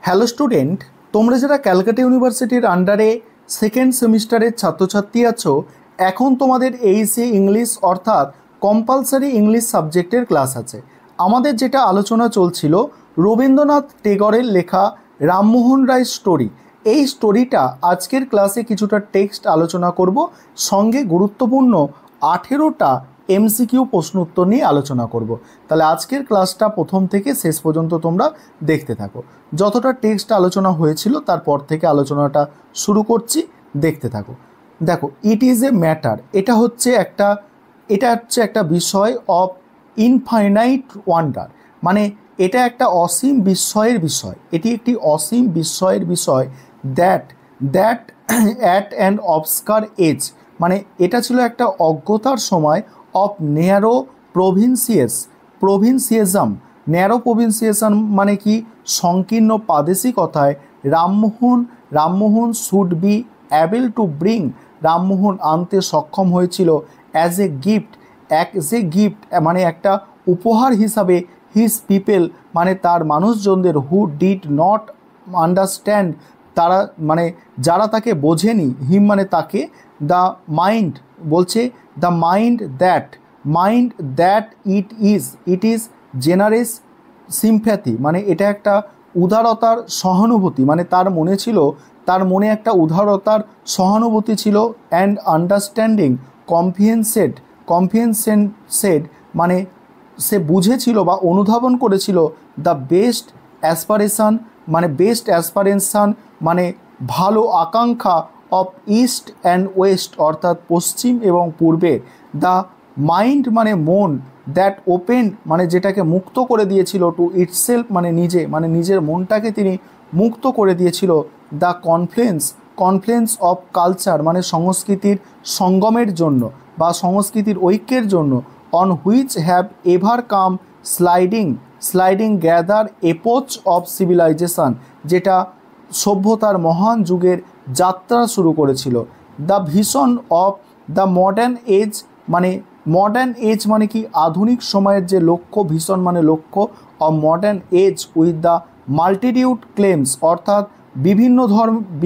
Hello student, তোমরা যারা ক্যালকাটা ইউনিভার্সিটির আন্ডারে সেকেন্ড সেমিস্টারের ছাত্রছাত্রী আছো, এখন তোমাদের এইচএসসি ইংলিশ অর্থাৎ কম্পালসারি ইংলিশ সাবজেক্টের ক্লাস আছে। আমাদের যেটা আলোচনা চলছিল রবীন্দ্রনাথ টেগরের লেখা রামমোহন রায় স্টোরি। এই স্টোরিটা আজকের ক্লাসে কিছুটা টেক্সট আলোচনা করব, সঙ্গে গুরুত্বপূর্ণ 18টা এমসিকিউ প্রশ্ন উত্তর নিয়ে আলোচনা করব। তাহলে আজকের ক্লাসটা প্রথম থেকে শেষ পর্যন্ত তোমরা দেখতে থাকো। যতটা টেক্সট আলোচনা হয়েছিল তারপর থেকে আলোচনাটা শুরু করছি, দেখতে থাকো। দেখো, ইট ইজ এ ম্যাটার, এটা হচ্ছে একটা বিষয় অফ ইনফাইনাইট ওয়ান্ডার, মানে এটা একটা অসীম বিস্ময়ের বিষয়, এটি একটি অসীম বিস্ময়ের বিষয়। That that at an obscure age, মানে এটা ছিল একটা অজ্ঞতার সময় of narrow provincialism. Narrow provincialism মানে কি? সংকীর্ণ প্রাদেশিকতায় Rammohan should be able to bring, Rammohan আনতে সক্ষম হয়েছিল অ্যাজ এ গিফট মানে একটা উপহার হিসাবে, হিজ পিপল মানে তার মানুষজনদের, হু ডিড নট আন্ডারস্ট্যান্ড তারা মানে যারা তাকে বোঝেনি, হিম মানে তাকে, দ্য মাইন্ড বলছে the mind that it is generous sympathy, মানে এটা একটা উদারতার সহানুভূতি, মানে তার মনে একটা উদারতার সহানুভূতি ছিল। অ্যান্ড আন্ডারস্ট্যান্ডিং কম্পিয়েন্সেড মানে সে বুঝেছিল বা অনুধাবন করেছিল দ্য বেস্ট অ্যাসপারেশন মানে ভালো আকাঙ্ক্ষা অফ ইস্ট অ্যান্ড ওয়েস্ট অর্থাৎ পশ্চিম এবং পূর্বে। দ্য মাইন্ড মানে মন, দ্যাট ওপেন মানে যেটাকে মুক্ত করে দিয়েছিল, টু ইটসেলফ মানে নিজের মনটাকে তিনি মুক্ত করে দিয়েছিল। দ্য কনফ্লুয়েন্স অফ কালচার মানে সংস্কৃতির সঙ্গমের জন্য বা সংস্কৃতির ঐক্যের জন্য। On which have ever come sliding gather epoch of civilization, যেটা সভ্যতার মহান যুগের যাত্রা শুরু করেছিল। The vision of the modern age মানে কি? আধুনিক সময়ের যে লক্ষ্য, ভিশন মানে লক্ষ্য, of modern age with the multitude claims অর্থাৎ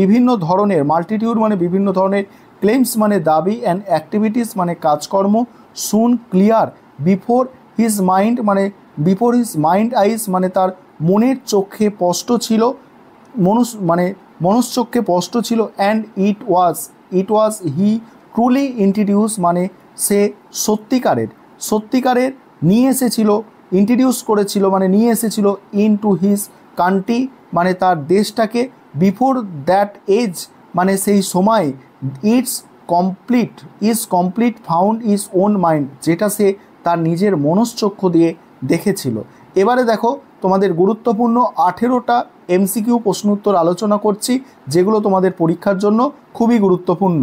বিভিন্ন ধরনের, মাল্টিটিউড মানে বিভিন্ন ধরনের, ক্লেমস মানে দাবি, অ্যান্ড অ্যাক্টিভিটিস মানে কাজকর্ম, সুন ক্লিয়ার বিফোর হিজ মাইন্ড আইস মানে তার মনের চোখে স্পষ্ট ছিল, মনশ্চক্ষে স্পষ্ট ছিল। And it was he truly introduce মানে সে সত্যিকারের নিয়ে এসেছিল ইন টু হিজ কান্ট্রি মানে তার দেশটাকে। বিফোর দ্যাট এজ মানে সেই সময়, is complete found is on mind, যেটা সে তার নিজের মনশ্চক্ষু দিয়ে দেখেছিল। এবারে দেখো, তোমাদের গুরুত্বপূর্ণ 18টা এমসিকিউ প্রশ্ন উত্তর আলোচনা করছি, যেগুলো তোমাদের পরীক্ষার জন্য খুবই গুরুত্বপূর্ণ।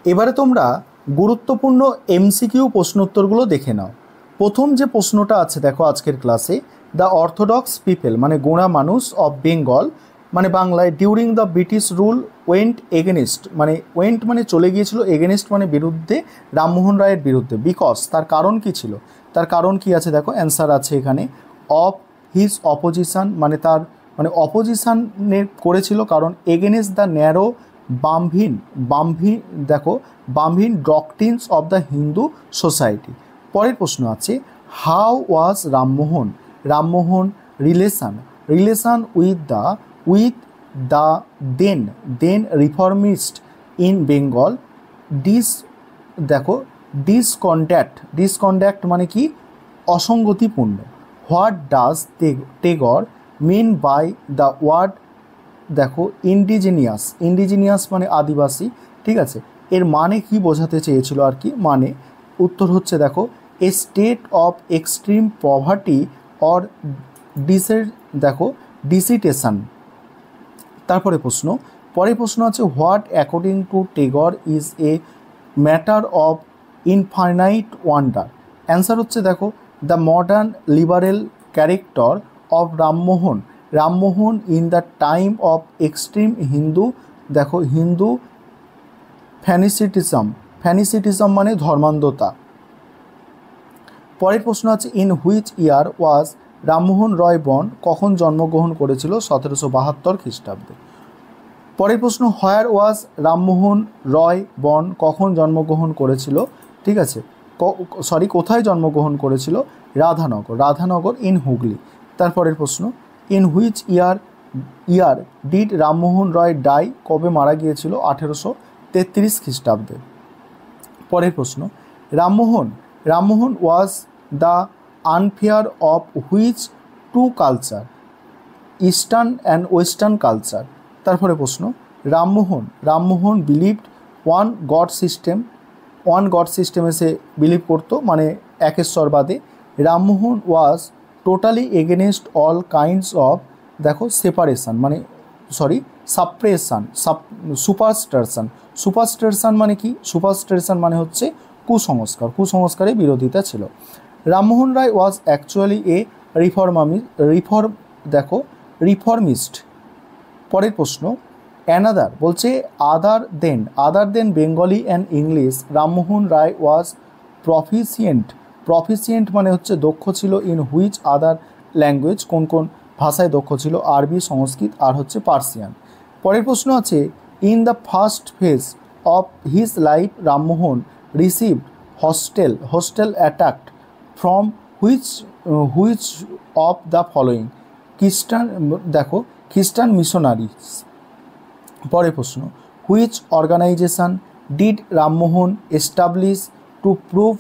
এবারে তোমরা গুরুত্বপূর্ণ এমসিকিউ প্রশ্ন উত্তরগুলো দেখে নাও। প্রথম যে প্রশ্নটা আছে দেখো আজকের ক্লাসে, দ্য অর্থোডক্স পিপল মানে গোঁড়া মানুষ অফ বেঙ্গল মানে বাংলায়, during the British rule went মানে চলে গিয়েছিল, এগেনিস্ট মানে বিরুদ্ধে, রামমোহন রায়ের বিরুদ্ধে। বিকজ তার কারণ কি ছিল? তার কারণ কি আছে দেখো, অ্যান্সার আছে এখানে। অফ হিজ অপোজিশন মানে তার অপোজিশনের করেছিল, কারণ এগেনিস্ট দ্য ন্যারো বামভিন doctrines of the Hindu society. পরের প্রশ্ন আছে, how was Rammohan relation with the then reformist in Bengal. Discordant মানে কি? অসঙ্গতিপূর্ণ। What does Tagore mean by the word indigenous মানে আদিবাসী, ঠিক আছে, এর মানে কি বোঝাতে চেয়েছিল আর কি? মানে উত্তর হচ্ছে দেখো, a state of extreme poverty or destitution. তারপরে পরের প্রশ্ন আছে, what according to Tagore is a matter of infinite wonder. Answer হচ্ছে দেখো, the modern liberal character of Rammohan in the time of extreme Hindu fanaticism মানে ধর্মান্ধতা। পরের প্রশ্ন আছে, in which year was Rammohan Roy born কখন জন্মগ্রহণ করেছিল? 1772 খ্রিস্টাব্দে। পরের প্রশ্ন, হোয়ার ওয়াজ রামমোহন রয় বন কখন জন্মগ্রহণ করেছিল? ঠিক আছে, কোথায় জন্মগ্রহণ করেছিল? রাধানগর ইন হুগলি। তারপরের প্রশ্ন, in which year did Rammohan Roy die? কবে মারা গিয়েছিল? 1833 খ্রিস্টাব্দে। পরের প্রশ্ন, Rammohan was the unifier of which two culture? Eastern and western culture. তারপরে প্রশ্ন, রামমোহন বিলিভড ওয়ান গড সিস্টেমে সে বিলিভ করতো, মানে একেশ্বরবাদে। Rammohan was totally against all kinds of, দেখো, সুপারস্টিশন মানে কি? সুপারস্টিশন মানে হচ্ছে কুসংস্কারের বিরোধিতা ছিল। Rammohan Roy was actually a reformist. পরের প্রশ্ন, অ্যানাদার বলছে other than Bengali and English Rammohan Roy was proficient মানে হচ্ছে দক্ষ ছিল। ইন হুইচ আদার ল্যাঙ্গুয়েজ, কোন কোন ভাষায় দক্ষ ছিল? আরবি, সংস্কৃত আর হচ্ছে পার্সিয়ান। পরের প্রশ্ন আছে, in the first phase of his life Rammohan received hostile attacked from which of the following? Christian missionaries. পরের প্রশ্ন, which organisation did Rammohan establish to prove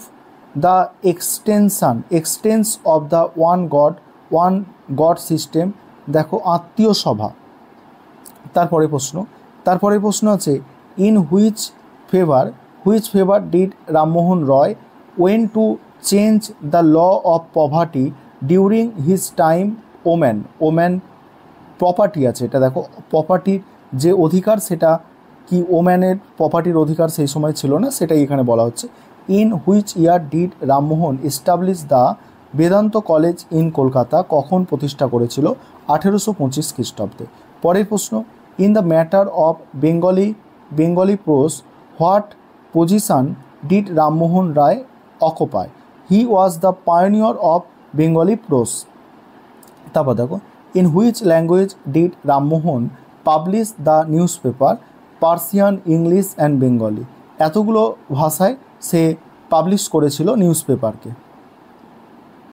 the existence of the one god system? দেখো, আত্মীয় সভা। তারপরে প্রশ্ন আছে, in which favour did Rammohan Roy want to change the law of poverty during his time? Woman property আছে, এটা দেখো, প্রপার্টির যে অধিকার সেটা কি ওম্যানের প্রপার্টির অধিকার সেই সময় ছিল না, সেটাই এখানে বলা হচ্ছে। In which year did Rammohan establish the Vedanta college in Kolkata? কখন প্রতিষ্ঠা করেছিল? 1825 খ্রিস্টাব্দে। পরের প্রশ্ন, in the matter of Bengali prose what position did Rammohan Roy occupy? He was the pioneer of Bengali prose. তারপর দেখো, in which language did Rammohan publish the newspaper? Persian, English and Bengali. এতগুলো ভাষায় সে পাবলিশ করেছিল নিউজ পেপারকে।